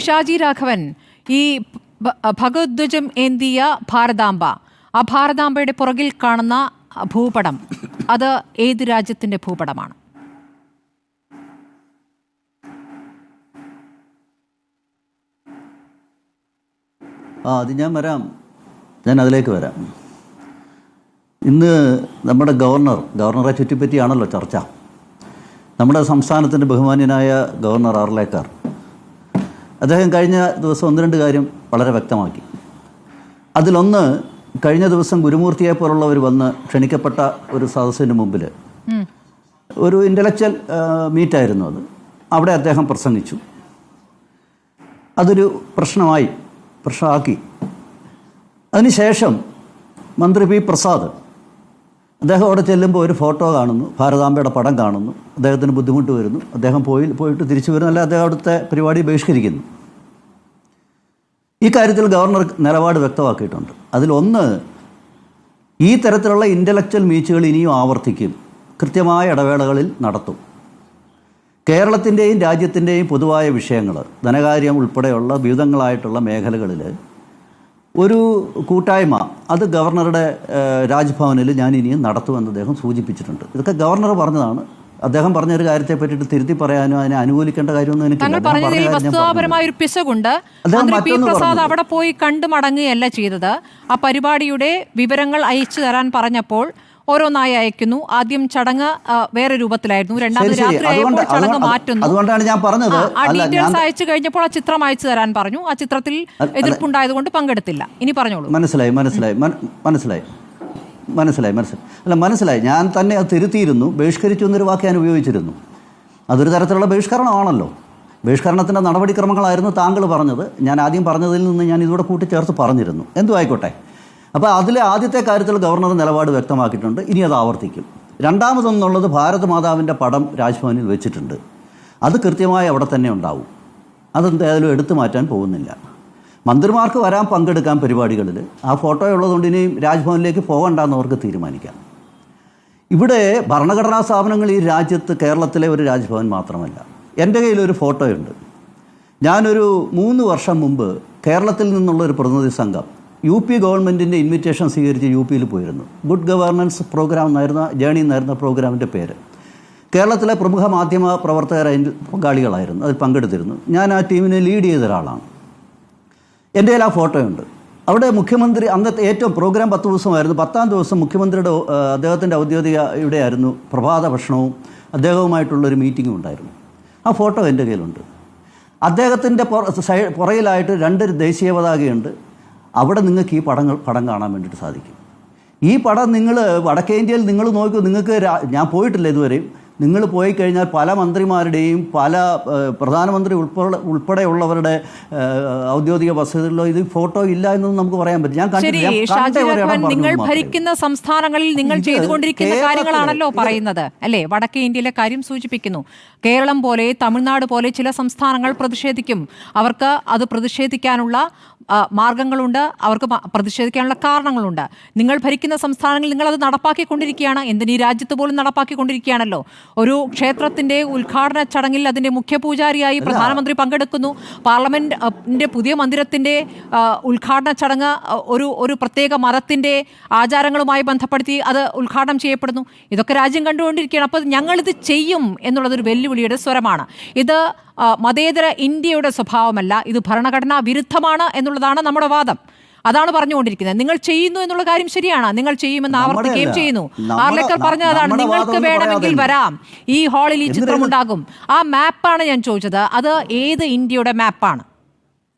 ഷാജി രാഘവൻ, ഈ ഭഗവദ്വജം ഏന്തിയ ഭാരതാംബ, ആ ഭാരതാംബയുടെ പുറകിൽ കാണുന്ന ഭൂപടം, അത് ഏത് രാജ്യത്തിന്റെ ഭൂപടമാണ്? അത് ഞാൻ അതിലേക്ക് വരാം. ഇന്ന് നമ്മുടെ ഗവർണറെ ചുറ്റിപ്പറ്റിയാണല്ലോ ചർച്ച. നമ്മുടെ സംസ്ഥാനത്തിൻ്റെ ബഹുമാന്യനായ ഗവർണർ ആർലേക്കർ അദ്ദേഹം കഴിഞ്ഞ ദിവസം ഒന്ന് രണ്ട് കാര്യം വളരെ വ്യക്തമാക്കി. അതിലൊന്ന്, കഴിഞ്ഞ ദിവസം ഗുരുമൂർത്തിയെ പോലുള്ളവർ വന്ന് ക്ഷണിക്കപ്പെട്ട ഒരു സദസ്സിന് മുമ്പിൽ ഒരു ഇൻ്റലക്ച്വൽ മീറ്റായിരുന്നു അത്. അവിടെ അദ്ദേഹം പ്രസംഗിച്ചു. അതൊരു പ്രശ്നമാക്കി. അതിനുശേഷം മന്ത്രി പി പ്രസാദ് അദ്ദേഹം അവിടെ ചെല്ലുമ്പോൾ ഒരു ഫോട്ടോ കാണുന്നു, ഭാരതാംബയുടെ പടം കാണുന്നു, അദ്ദേഹത്തിന് ബുദ്ധിമുട്ട് വരുന്നു, അദ്ദേഹം പോയിട്ട് തിരിച്ചു വരുന്നു, അല്ല അദ്ദേഹം അവിടുത്തെ പരിപാടി ബഹിഷ്കരിക്കുന്നു. ഈ കാര്യത്തിൽ ഗവർണർ നിലപാട് വ്യക്തമാക്കിയിട്ടുണ്ട്. അതിലൊന്ന്, ഈ തരത്തിലുള്ള ഇൻ്റലക്ച്വൽ മീച്ചുകൾ ഇനിയും ആവർത്തിക്കും, കൃത്യമായ ഇടവേളകളിൽ നടത്തും. കേരളത്തിൻ്റെയും രാജ്യത്തിൻ്റെയും പൊതുവായ വിഷയങ്ങൾ, ധനകാര്യം ഉൾപ്പെടെയുള്ള വിവിധങ്ങളായിട്ടുള്ള മേഖലകളിൽ ഒരു കൂട്ടായ്മ, അത് ഗവർണറുടെ രാജ്ഭവനിൽ ഞാൻ ഇനിയും നടത്തുമെന്ന് അദ്ദേഹം സൂചിപ്പിച്ചിട്ടുണ്ട്. ഇതൊക്കെ ഗവർണർ പറഞ്ഞതാണ്. അദ്ദേഹം പറഞ്ഞൊരു കാര്യത്തെ പറ്റിയിട്ട് തിരുത്തി പറയാനോ അതിനെ അനുകൂലിക്കേണ്ട കാര്യമൊന്നും എനിക്ക് വസ്തുതാപരമായ ഒരു പിശകുണ്ട്. മന്ത്രി പി പ്രസാദ് അവിടെ പോയി കണ്ടു മടങ്ങുകയല്ല ചെയ്തത്. ആ പരിപാടിയുടെ വിവരങ്ങൾ അയച്ചു തരാൻ പറഞ്ഞപ്പോൾ ഓരോന്നായി അയക്കുന്നു. ആദ്യം ചടങ്ങ് വേറെ രൂപത്തിലായിരുന്നു, രണ്ടാമത് രാത്രി ആയപ്പോൾ ചടങ്ങ് മാറ്റുന്നു. അതുകൊണ്ടാണ് ഞാൻ പറഞ്ഞത്, ആ ഡീറ്റെയിൽസ് അയച്ചു കഴിഞ്ഞപ്പോൾ ആ ചിത്രം അയച്ചു തരാൻ പറഞ്ഞു. ആ ചിത്രത്തിൽ എതിർപ്പുണ്ടായതുകൊണ്ട് പങ്കെടുത്തില്ല. ഇനി പറഞ്ഞോളൂ. മനസ്സിലായി. ഞാൻ തന്നെ അത് തിരുത്തിയിരുന്നു. ബഹിഷ്കരിച്ചു എന്നൊരു വാക്ക് ഞാൻ ഉപയോഗിച്ചിരുന്നു. അതൊരു തരത്തിലുള്ള ബഹിഷ്കരണമാണല്ലോ. ബഹിഷ്കരണത്തിൻ്റെ നടപടിക്രമങ്ങളായിരുന്നു താങ്കൾ പറഞ്ഞത്. ഞാൻ ആദ്യം പറഞ്ഞതിൽ നിന്ന് ഞാൻ ഇതുകൂടെ കൂട്ടിച്ചേർത്ത് പറഞ്ഞിരുന്നു. എന്തു ആയിക്കോട്ടെ. അപ്പോൾ അതിലെ ആദ്യത്തെ കാര്യത്തിൽ ഗവർണർ നിലപാട് വ്യക്തമാക്കിയിട്ടുണ്ട്. ഇനി അത് ആവർത്തിക്കും. രണ്ടാമതൊന്നുള്ളത്, ഭാരത് മാതാവിൻ്റെ പടം രാജ്ഭവനിൽ വെച്ചിട്ടുണ്ട്. അത് കൃത്യമായി അവിടെ തന്നെ ഉണ്ടാവും. അതെന്തായാലും എടുത്തു മാറ്റാൻ പോകുന്നില്ല. മന്ത്രിമാർക്ക് വരാൻ പങ്കെടുക്കാൻ പരിപാടികളിൽ ആ ഫോട്ടോ ഉള്ളതുകൊണ്ട് ഇനിയും രാജ്ഭവനിലേക്ക് പോകണ്ടെന്ന് അവർക്ക് തീരുമാനിക്കാം. ഇവിടെ ഭരണഘടനാ സ്ഥാപനങ്ങൾ ഈ രാജ്യത്ത്, കേരളത്തിലെ ഒരു രാജ്ഭവൻ മാത്രമല്ല. എൻ്റെ കയ്യിലൊരു ഫോട്ടോയുണ്ട്. ഞാനൊരു 3 വർഷം മുമ്പ് കേരളത്തിൽ നിന്നുള്ളൊരു പ്രതിനിധി സംഘം UP ഗവൺമെൻറ്റിൻ്റെ ഇൻവിറ്റേഷൻ സ്വീകരിച്ച് UPയിൽ പോയിരുന്നു. ഗുഡ് ഗവേണൻസ് പ്രോഗ്രാം എന്നായിരുന്ന, ജേണി എന്നായിരുന്ന പ്രോഗ്രാമിൻ്റെ പേര്. കേരളത്തിലെ പ്രമുഖ മാധ്യമ പ്രവർത്തകർ അതിൽ പങ്കാളികളായിരുന്നു, അതിൽ പങ്കെടുത്തിരുന്നു. ഞാൻ ആ ടീമിനെ ലീഡ് ചെയ്ത ഒരാളാണ്. എൻ്റെ കയ്യിൽ ആ ഫോട്ടോയുണ്ട്. അവിടെ മുഖ്യമന്ത്രി, അന്നത്തെ ഏറ്റവും പ്രോഗ്രാം 10 ദിവസമായിരുന്നു. 10ാം ദിവസം മുഖ്യമന്ത്രിയുടെ അദ്ദേഹത്തിൻ്റെ ഔദ്യോഗിക ഇവിടെയായിരുന്നു പ്രഭാത ഭക്ഷണവും അദ്ദേഹവുമായിട്ടുള്ളൊരു മീറ്റിങ്ങും ഉണ്ടായിരുന്നു. ആ ഫോട്ടോ എൻ്റെ കയ്യിലുണ്ട്. അദ്ദേഹത്തിൻ്റെ പുറകിലായിട്ട് 2 ദേശീയ പതാകയുണ്ട്. അവിടെ നിങ്ങൾക്ക് ഈ പടം കാണാൻ വേണ്ടിയിട്ട് സാധിക്കും. ഈ പടം നിങ്ങൾ വടക്കേ ഇന്ത്യയിൽ നിങ്ങൾ നോക്കൂ. നിങ്ങൾക്ക് ഞാൻ പോയിട്ടില്ല ഇതുവരെയും. നിങ്ങൾ പോയി കഴിഞ്ഞാൽ പല മന്ത്രിമാരുടെയും പല പ്രധാനമന്ത്രി ഉൾപ്പെടെയുള്ളവരുടെ ഔദ്യോഗിക വസതികളിലോ ഇത് ഫോട്ടോ ഇല്ല എന്നൊന്നും നമുക്ക് പറയാൻ പറ്റും. നിങ്ങൾ ഭരിക്കുന്ന സംസ്ഥാനങ്ങളിൽ നിങ്ങൾ ചെയ്തുകൊണ്ടിരിക്കുന്ന കാര്യങ്ങളാണല്ലോ പറയുന്നത്, അല്ലേ? വടക്കേ ഇന്ത്യയിലെ കാര്യം സൂചിപ്പിക്കുന്നു. കേരളം പോലെ, തമിഴ്നാട് പോലെ ചില സംസ്ഥാനങ്ങൾ പ്രതിഷേധിക്കും. അവർക്ക് അത് പ്രതിഷേധിക്കാനുള്ള മാർഗങ്ങളുണ്ട്, അവർക്ക് പ്രതിഷേധിക്കാനുള്ള കാരണങ്ങളുണ്ട്. നിങ്ങൾ ഭരിക്കുന്ന സംസ്ഥാനങ്ങളിൽ നിങ്ങൾ അത് നടപ്പാക്കിക്കൊണ്ടിരിക്കുകയാണ്. എന്തിന്, ഈ രാജ്യത്ത് പോലും നടപ്പാക്കിക്കൊണ്ടിരിക്കുകയാണല്ലോ. ഒരു ക്ഷേത്രത്തിന്റെ ഉദ്ഘാടന ചടങ്ങിൽ അതിന്റെ മുഖ്യപൂജാരിയായി പ്രധാനമന്ത്രി പങ്കെടുക്കുന്നു. പാർലമെന്റിന്റെ പുതിയ മന്ദിരത്തിന്റെ ഉദ്ഘാടന ചടങ്ങ് ഒരു പ്രത്യേക മതത്തിന്റെ ആചാരങ്ങളുമായി ബന്ധപ്പെടുത്തി അത് ഉദ്ഘാടനം ചെയ്യപ്പെടുന്നു. ഇതൊക്കെ രാജ്യം കണ്ടുകൊണ്ടിരിക്കുകയാണ്. അപ്പോൾ ഞങ്ങളിത് ചെയ്യും എന്നുള്ളതൊരു വെല്ലുവിളിയുടെ സ്വരമാണ്. ഇത് മതേതര ഇന്ത്യയുടെ സ്വഭാവമല്ല, ഇത് ഭരണഘടനാ വിരുദ്ധമാണ് എന്നുള്ളതാണ് നമ്മുടെ വാദം. അതാണ് പറഞ്ഞുകൊണ്ടിരിക്കുന്നത്. നിങ്ങൾ ചെയ്യുന്നു എന്നുള്ള കാര്യം ശരിയാണ്, നിങ്ങൾ ചെയ്യുമെന്ന് ആവർത്തിക്കുകയും ചെയ്യുന്നു. ആർലേക്കർ പറഞ്ഞതാണ്, നിങ്ങൾക്ക് വേണമെങ്കിൽ വരാം, ഈ ഹാളിൽ ഈ ചിത്രമുണ്ടാകും. ആ മാപ്പാണ് ഞാൻ ചോദിച്ചത്. അത് ഏത് ഇന്ത്യയുടെ മാപ്പാണ്?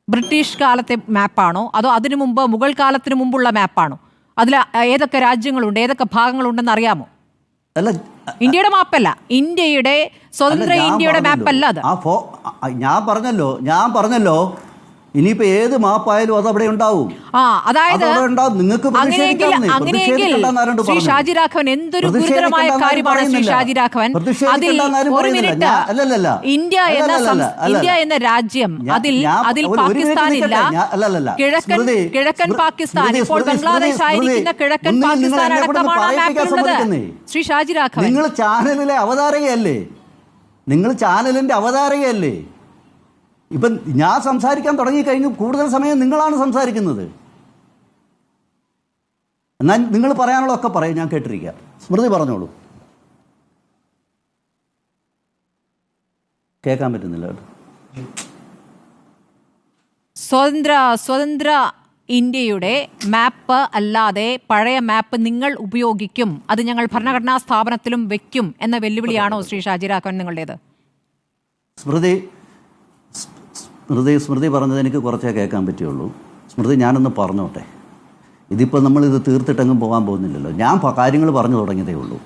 ബ്രിട്ടീഷ് കാലത്തെ മാപ്പാണോ, അതോ അതിനു മുമ്പ് മുഗൾ കാലത്തിന് മുമ്പുള്ള മാപ്പാണോ? അതിൽ ഏതൊക്കെ രാജ്യങ്ങളുണ്ട്, ഏതൊക്കെ ഭാഗങ്ങളുണ്ടെന്ന് അറിയാമോ? ഇന്ത്യയുടെ മാപ്പല്ല, ഇന്ത്യയുടെ സ്വതന്ത്ര ഇന്ത്യയുടെ മാപ്പല്ല അത്. ഞാൻ പറഞ്ഞല്ലോ ഇനിയിപ്പോ ഏത് മാപ്പായാലും അത് അവിടെ ഉണ്ടാവും. അതായത് അങ്ങനെയെങ്കിൽ ശ്രീ ഷാജി രാഘവൻ, എന്തൊരു ഗുരുതരമായ കാര്യമാണ് ശ്രീ ഷാജി രാഘവൻ. അതിൽ ഒരു മിനിറ്റ്, ഇന്ത്യ എന്ന രാജ്യം, അതിൽ പാകിസ്ഥാനില്ല. കിഴക്കൻ പാകിസ്ഥാൻ, ഇപ്പോൾ ബംഗ്ലാദേശ് ആയിരിക്കുന്ന കിഴക്കൻ പാകിസ്ഥാൻ അടക്കമാണ് ആ മാപ്പിലുള്ളത്. ശ്രീ ഷാജി രാഘവൻ, നിങ്ങൾ ചാനലിന്റെ അവതാരകയല്ലേ? ഇപ്പം ഞാൻ സംസാരിക്കാൻ തുടങ്ങിക്കഴിഞ്ഞു കൂടുതൽ സമയം നിങ്ങളാണ് സംസാരിക്കുന്നത്. എന്നാൽ നിങ്ങൾ പറയാനുള്ളതൊക്കെ പറയും, ഞാൻ കേട്ടിരിക്കാം. സ്മൃതി പറഞ്ഞോളൂ. കേൾക്കാൻ പറ്റുന്നില്ല കേട്ടോ. സ്വതന്ത്ര ഇന്ത്യയുടെ മാപ്പ് അല്ലാതെ പഴയ മാപ്പ് നിങ്ങൾ ഉപയോഗിക്കും, അത് ഞങ്ങൾ ഭരണഘടനാ സ്ഥാപനത്തിലും വെക്കും എന്ന വെല്ലുവിളിയാണോ ശ്രീ ഷാജി രാഘവൻ നിങ്ങളുടേത്? സ്മൃതി പറഞ്ഞത് എനിക്ക് കുറച്ചേ കേൾക്കാൻ പറ്റുള്ളൂ. സ്മൃതി, ഞാനൊന്ന് പറഞ്ഞോട്ടെ. ഇതിപ്പോൾ നമ്മളിത് തീർത്തിട്ടെങ്ങും പോകാൻ പോകുന്നില്ലല്ലോ. ഞാൻ കാര്യങ്ങൾ പറഞ്ഞു തുടങ്ങിയതേ ഉള്ളൂ.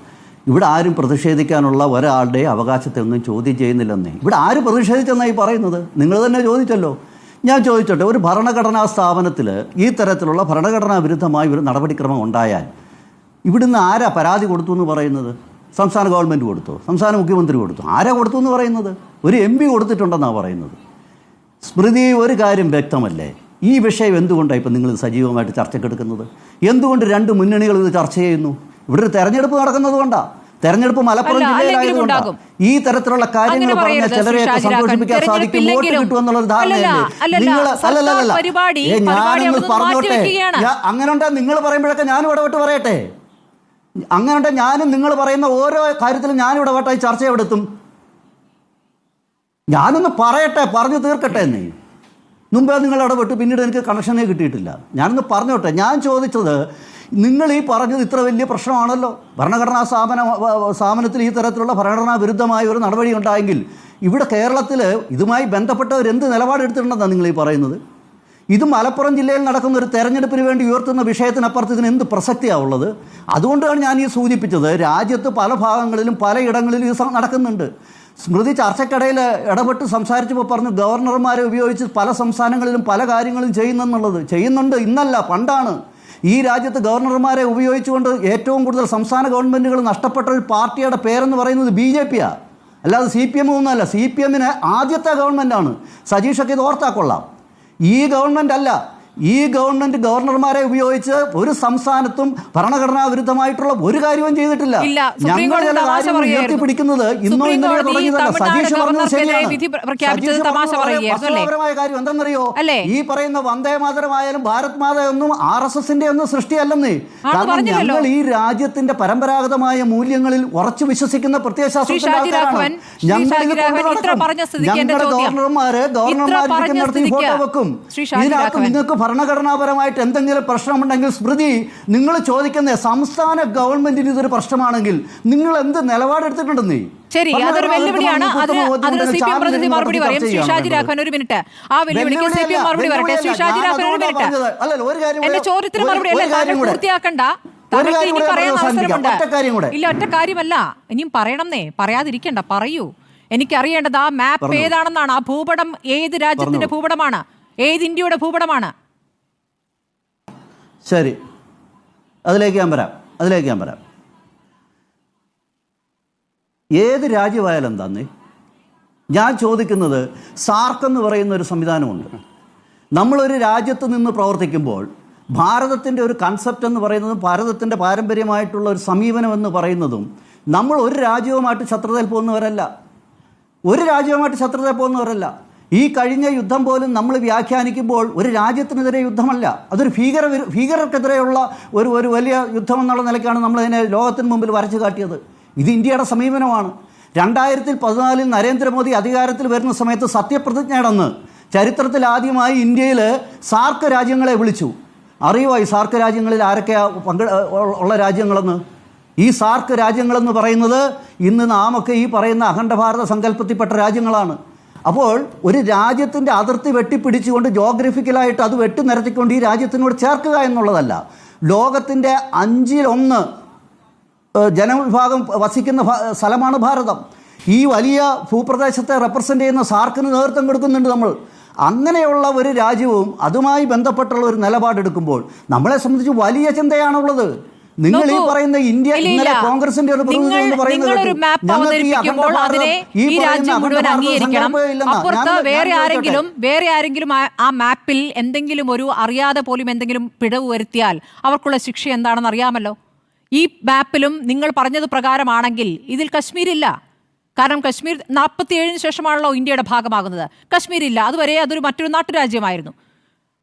ഇവിടെ ആരും പ്രതിഷേധിക്കാനുള്ള ഒരാളുടെ അവകാശത്തെ ഒന്നും ചോദ്യം ചെയ്യുന്നില്ലെന്നേ. ഇവിടെ ആര് പ്രതിഷേധിച്ചെന്നായി പറയുന്നത്? നിങ്ങൾ തന്നെ ചോദിച്ചല്ലോ. ഞാൻ ചോദിച്ചോട്ടെ, ഒരു ഭരണഘടനാ സ്ഥാപനത്തിൽ ഈ തരത്തിലുള്ള ഭരണഘടനാ വിരുദ്ധമായ ഒരു നടപടിക്രമം ഉണ്ടായാൽ ഇവിടുന്ന് ആരാ പരാതി കൊടുത്തു എന്ന് പറയുന്നത്? സംസ്ഥാന ഗവൺമെൻറ് കൊടുത്തോ? സംസ്ഥാന മുഖ്യമന്ത്രി കൊടുത്തോ? ആരാ കൊടുത്തു എന്ന് പറയുന്നത്? ഒരു MP കൊടുത്തിട്ടുണ്ടെന്നാണ് പറയുന്നത്. സ്മൃതി, ഒരു കാര്യം വ്യക്തമല്ലേ? ഈ വിഷയം എന്തുകൊണ്ടാണ് ഇപ്പം നിങ്ങൾ സജീവമായിട്ട് ചർച്ചയ്ക്കെടുക്കുന്നത്? എന്തുകൊണ്ട് രണ്ട് മുന്നണികൾ ഇത് ചർച്ച ചെയ്യുന്നു? ഇവിടെ ഒരു തെരഞ്ഞെടുപ്പ് നടക്കുന്നത് കൊണ്ടാണ്. തെരഞ്ഞെടുപ്പ് മലപ്പുറം ജില്ലയിലായതുകൊണ്ടാണ് ഈ തരത്തിലുള്ള കാര്യങ്ങൾ പറഞ്ഞ ചിലരെയൊക്കെ സന്തോഷിപ്പിക്കാൻ സാധിക്കും, വോട്ട് കിട്ടുമെന്നുള്ളൊരു ധാരണയല്ലേ നിങ്ങൾ? ഞാനൊന്ന് പറഞ്ഞോട്ടെ. അങ്ങനെ ഉണ്ടാ നിങ്ങൾ പറയുമ്പോഴൊക്കെ ഞാനും ഇടപെട്ട് പറയട്ടെ. അങ്ങനെ ഉണ്ടാ ഞാനും നിങ്ങൾ പറയുന്ന ഓരോ കാര്യത്തിലും ഞാനും ഇടപെട്ടായി ചർച്ച എവിടെത്തും? ഞാനൊന്ന് പറയട്ടെ, പറഞ്ഞു തീർക്കട്ടെ എന്നേ. മുമ്പേ നിങ്ങൾ ഇടപെട്ട് പിന്നീട് എനിക്ക് കണക്ഷനേ കിട്ടിയിട്ടില്ല. ഞാനൊന്ന് പറഞ്ഞോട്ടെ. ഞാൻ ചോദിച്ചത്, നിങ്ങൾ ഈ പറഞ്ഞത് ഇത്ര വലിയ പ്രശ്നമാണല്ലോ. ഭരണഘടനാ സ്ഥാപനത്തിൽ ഈ തരത്തിലുള്ള ഭരണഘടനാ വിരുദ്ധമായ ഒരു നടപടി ഉണ്ടായെങ്കിൽ ഇവിടെ കേരളത്തിൽ ഇതുമായി ബന്ധപ്പെട്ടവർ എന്ത് നിലപാടെടുത്തിട്ടുണ്ടെന്നാണ് നിങ്ങൾ ഈ പറയുന്നത്? ഇത് മലപ്പുറം ജില്ലയിൽ നടക്കുന്ന ഒരു തെരഞ്ഞെടുപ്പിന് വേണ്ടി ഉയർത്തുന്ന വിഷയത്തിനപ്പുറത്ത് ഇതിന് എന്ത് പ്രസക്തിയാണ് ഉള്ളത്? അതുകൊണ്ടാണ് ഞാൻ ഈ സൂചിപ്പിച്ചത്. രാജ്യത്ത് പല ഭാഗങ്ങളിലും പലയിടങ്ങളിലും ഇത് നടക്കുന്നുണ്ട്. സ്മൃതി ചർച്ചയ്ക്കിടയിൽ ഇടപെട്ട് സംസാരിച്ചപ്പോൾ പറഞ്ഞു ഗവർണർമാരെ ഉപയോഗിച്ച് പല സംസ്ഥാനങ്ങളിലും പല കാര്യങ്ങളും ചെയ്യുന്നെന്നുള്ളത്. ചെയ്യുന്നുണ്ട്, ഇന്നല്ല പണ്ടാണ്. ഈ രാജ്യത്ത് ഗവർണർമാരെ ഉപയോഗിച്ചുകൊണ്ട് ഏറ്റവും കൂടുതൽ സംസ്ഥാന ഗവൺമെൻറ്റുകൾ നഷ്ടപ്പെട്ട ഒരു പാർട്ടിയുടെ പേരെന്ന് പറയുന്നത് BJP-യാണ്, അല്ലാതെ CPM ഒന്നുമല്ല. CPM-ന് ആദ്യത്തെ ഗവൺമെൻറ്റാണ്. സജീഷൊക്കെ ഇത് ഓർത്താൽ കൊള്ളാം. ഈ ഗവൺമെൻറ് അല്ല. ഈ ഗവൺമെന്റ് ഗവർണർമാരെ ഉപയോഗിച്ച് ഒരു സംസ്ഥാനത്തും ഭരണഘടനാ വിരുദ്ധമായിട്ടുള്ള ഒരു കാര്യവും ചെയ്തിട്ടില്ല. ഞങ്ങൾ ചില കാര്യങ്ങൾ ഉയർത്തിപ്പിടിക്കുന്നത് ഇന്നോ ഇന്നലെയോ തുടങ്ങിയതല്ല. സജീഷ് പറഞ്ഞത് ശരിയാണ്. കാര്യം എന്തെന്നറിയോ? ഈ പറയുന്ന വന്ദേ മാതരമായാലും ഭാരത് മാത ഒന്നും RSSന്റെ ഒന്നും സൃഷ്ടിയല്ലെന്നേ. കാരണം ഞങ്ങൾ ഈ രാജ്യത്തിന്റെ പരമ്പരാഗതമായ മൂല്യങ്ങളിൽ ഉറച്ചു വിശ്വസിക്കുന്ന പ്രത്യയശാസ്ത്രത്തിന്റെ ആൾക്കാരാണ്. ഞങ്ങളുടെ ഗവർണർമാര് ഗവർണർമാരിക്കുന്നിടത്ത് ഫോട്ടോ വെക്കും. ഇതിനകത്ത് നിങ്ങൾക്ക് ഭരണഘടനാപരമായിട്ട് എന്തെങ്കിലും പ്രശ്നമുണ്ടെങ്കിൽ സ്മൃതി, നിങ്ങൾ ചോദിക്കുന്നത് സംസ്ഥാന ഗവൺമെന്റിന് ഇതൊരു പ്രശ്നമാണെങ്കിൽ നിങ്ങൾ എന്ത് നിലപാടെടുത്തിട്ടുണ്ടെന്നേ? ശരി, അതൊരു വെല്ലുവിളിയാണ്. അതിന് CPM പ്രതിനിധി മറുപടി പറയും. ശ്രീ ഷാജി രാഘവൻ ഒരു മിനിറ്റ്. ആ വെല്ലുവിളിക്ക് CPM മറുപടി പറയട്ടെ. ശ്രീ ഷാജി രാഘവൻ ഒരു മിനിറ്റ്. എന്റെ ചോദ്യത്തിന് മറുപടി അല്ലേ, താങ്കൾ പൂർത്തിയാക്കണ്ട. താങ്കൾക്ക് ഇനി പറയാൻ അവസരമുണ്ട്. ഇല്ല, ഒറ്റ കാര്യമല്ല, ഇനിയും പറയണമെന്നേ. പറയാതിരിക്കണ്ട, പറയൂ. എനിക്കറിയേണ്ടത് ആ മാപ്പ് ഏതാണെന്നാണ്. ആ ഭൂപടം ഏത് രാജ്യത്തിന്റെ ഭൂപടമാണ്? ഏത് ഇന്ത്യയുടെ ഭൂപടമാണ്? ശരി, അതിലേക്ക് ഞാൻ വരാം. ഏത് രാജ്യമായാലും എന്താന്നേ ഞാൻ ചോദിക്കുന്നത്, സാർക്ക് എന്ന് പറയുന്ന ഒരു സംവിധാനമുണ്ട്. നമ്മളൊരു രാജ്യത്ത് നിന്ന് പ്രവർത്തിക്കുമ്പോൾ ഭാരതത്തിൻ്റെ ഒരു കൺസെപ്റ്റ് എന്ന് പറയുന്നതും ഭാരതത്തിൻ്റെ പാരമ്പര്യമായിട്ടുള്ള ഒരു സമീപനം എന്ന് പറയുന്നതും നമ്മൾ ഒരു രാജ്യവുമായിട്ട് ശത്രുതയിൽ പോകുന്നവരല്ല. ഈ കഴിഞ്ഞ യുദ്ധം പോലും നമ്മൾ വ്യാഖ്യാനിക്കുമ്പോൾ ഒരു രാജ്യത്തിനെതിരെ യുദ്ധമല്ല, അതൊരു ഭീകരർക്കെതിരെയുള്ള ഒരു വലിയ യുദ്ധം എന്നുള്ള നിലയ്ക്കാണ് നമ്മളതിനെ ലോകത്തിന് മുമ്പിൽ വരച്ചു കാട്ടിയത്. ഇത് ഇന്ത്യയുടെ സമീപനമാണ്. 2014 നരേന്ദ്രമോദി അധികാരത്തിൽ വരുന്ന സമയത്ത് സത്യപ്രതിജ്ഞ നടന്ന് ചരിത്രത്തിൽ ആദ്യമായി ഇന്ത്യയിൽ സാർക്ക് രാജ്യങ്ങളെ വിളിച്ചു. അറിയുമോ ഈ സാർക്ക് രാജ്യങ്ങളിൽ ആരൊക്കെയാണ് ഉള്ള രാജ്യങ്ങളെന്ന്? ഈ സാർക്ക് രാജ്യങ്ങളെന്ന് പറയുന്നത് ഇന്ന് നാമൊക്കെ ഈ പറയുന്ന അഖണ്ഡ ഭാരത സങ്കല്പത്തിൽപ്പെട്ട രാജ്യങ്ങളാണ്. അപ്പോൾ ഒരു രാജ്യത്തിൻ്റെ അതിർത്തി വെട്ടിപ്പിടിച്ചുകൊണ്ട് ജോഗ്രഫിക്കലായിട്ട് അത് വെട്ടിനിരത്തിക്കൊണ്ട് ഈ രാജ്യത്തിനോട് ചേർക്കുക എന്നുള്ളതല്ല. ലോകത്തിൻ്റെ 1/5 ജനവിഭാഗം വസിക്കുന്ന സ്ഥലമാണ് ഭാരതം. ഈ വലിയ ഭൂപ്രദേശത്തെ റെപ്രസെൻ്റ് ചെയ്യുന്ന സാർക്കിന് നേതൃത്വം കൊടുക്കുന്നുണ്ട് നമ്മൾ. അങ്ങനെയുള്ള ഒരു രാജ്യവും അതുമായി ബന്ധപ്പെട്ടുള്ള ഒരു നിലപാടെടുക്കുമ്പോൾ നമ്മളെ സംബന്ധിച്ച് വലിയ ചിന്തയാണുള്ളത്. നിങ്ങൾ ഈ പറയുന്ന ഇന്ത്യ ഇന്നലെ കോൺഗ്രസിന്റെ ഒരു പ്രതിനിധി എന്ന് പറയുന്നത് വേറെ ആരെങ്കിലും ആ മാപ്പിൽ എന്തെങ്കിലും ഒരു അറിയാതെ പോലും എന്തെങ്കിലും പിഴവ് വരുത്തിയാൽ അവർക്കുള്ള ശിക്ഷ എന്താണെന്ന് അറിയാമല്ലോ. ഈ മാപ്പിലും നിങ്ങൾ പറഞ്ഞത് പ്രകാരമാണെങ്കിൽ ഇതിൽ കശ്മീരില്ല. കാരണം കശ്മീർ 47 ശേഷമാണല്ലോ ഇന്ത്യയുടെ ഭാഗമാകുന്നത്. കശ്മീർ ഇല്ല, അതുവരെ അതൊരു മറ്റൊരു നാട്ടുരാജ്യമായിരുന്നു.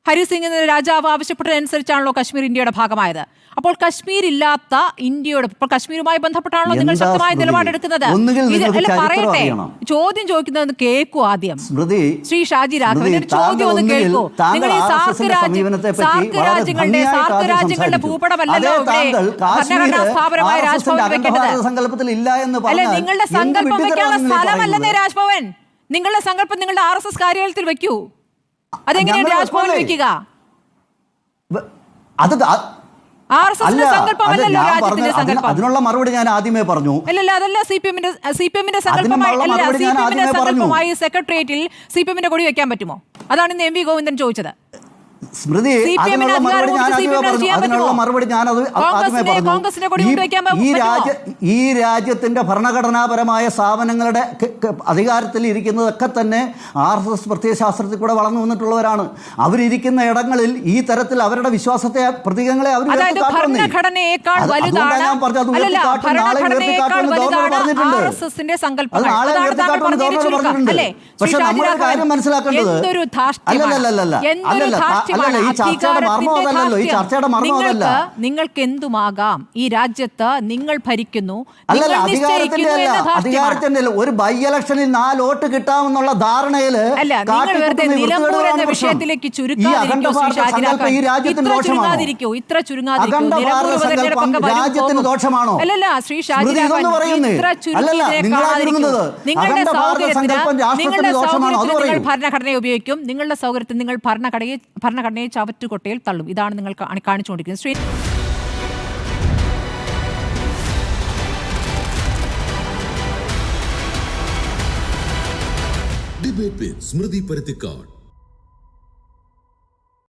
ഹരി സിംഗ് എന്ന രാജാവ് ആവശ്യപ്പെട്ടതനുസരിച്ചാണല്ലോ കശ്മീർ ഇന്ത്യയുടെ ഭാഗമായത്. അപ്പോൾ കശ്മീർ ഇല്ലാത്ത ഇന്ത്യയുടെ, ഇപ്പോൾ കശ്മീരുമായി ബന്ധപ്പെട്ടാണല്ലോ നിങ്ങൾ ശക്തമായ നിലപാടെടുക്കുന്നത്. പറയട്ടെ, ചോദ്യം ചോദിക്കുന്നത് കേൾക്കൂ ആദ്യം. ശ്രീ ഷാജി രാഘവൻ, ചോദ്യം ഒന്ന് കേൾക്കൂ. നിങ്ങൾ ഈ സാർക്ക് രാജ്യങ്ങളുടെ ഭൂപടമല്ലല്ലോ ഇവിടെ ഭരണഘടനാ സ്ഥാപനമായ രാജ്ഭവൻ വെക്കേണ്ടത്. അല്ലെ, നിങ്ങളുടെ സങ്കല്പം വെക്കാനുള്ള സ്ഥലമല്ലെന്നേ രാജ്ഭവൻ. നിങ്ങളുടെ സങ്കല്പം നിങ്ങളുടെ RSS കാര്യാലയത്തിൽ വെക്കൂ. അതെങ്ങനെയാണ് രാജ്ഭവൻ വെക്കുക? അതിനുള്ള മറുപടി ഞാൻ ആദ്യമേ പറഞ്ഞു. അല്ലല്ല, അതല്ല സിപിഎമ്മിന്റെ സങ്കല്പമായി സെക്രട്ടേറിയറ്റിൽ സിപിഎമ്മിന്റെ കൊടി വെക്കാൻ പറ്റുമോ? അതാണ് ഇന്ന് MV ഗോവിന്ദൻ ചോദിച്ചത്. സ്മൃതി, അതിനുള്ള മറുപടി ഞാൻ ആദ്യമേ പറഞ്ഞു. ഈ രാജ്യത്തിന്റെ ഭരണഘടനാപരമായ സ്ഥാപനങ്ങളുടെ അധികാരത്തിൽ ഇരിക്കുന്നതൊക്കെ തന്നെ RSS പ്രത്യയശാസ്ത്രത്തിൽ കൂടെ വളർന്നു വന്നിട്ടുള്ളവരാണ്. അവരിയ്ക്കുന്ന ഇടങ്ങളിൽ ഈ തരത്തിൽ അവരുടെ വിശ്വാസത്തെ പ്രതീകങ്ങളെ അവർ പക്ഷെ നമ്മൾ കാര്യം മനസ്സിലാക്കേണ്ടത് നിങ്ങൾക്ക് എന്തുമാകാം ഈ രാജ്യത്ത്, നിങ്ങൾ ഭരിക്കുന്നു. അധികാരത്തിന്റെ ഒരു ബൈ ഇലക്ഷനിൽ 4 വോട്ട് കിട്ടാമെന്നുള്ള ധാരണയില് നിലമ്പൂർ എന്ന വിഷയത്തിലേക്ക് ചുരുക്കാതിരിക്കൂ. ഇത്ര രാജ്യത്തിന് ദോഷമാണോ? അല്ലല്ല, ശ്രീ ഷാജി നിങ്ങളുടെ സൗകര്യത്തിന് ഭരണഘടനയെ ഉപയോഗിക്കും. നിങ്ങളുടെ സൗകര്യത്തിന് നിങ്ങൾ ഭരണഘടനയെ ചവറ്റുകൊട്ടയിൽ തള്ളും. ഇതാണ് നിങ്ങൾ കാണിച്ചുകൊണ്ടിരിക്കുന്നത്. Shri debate with Smrithi Paruthikad.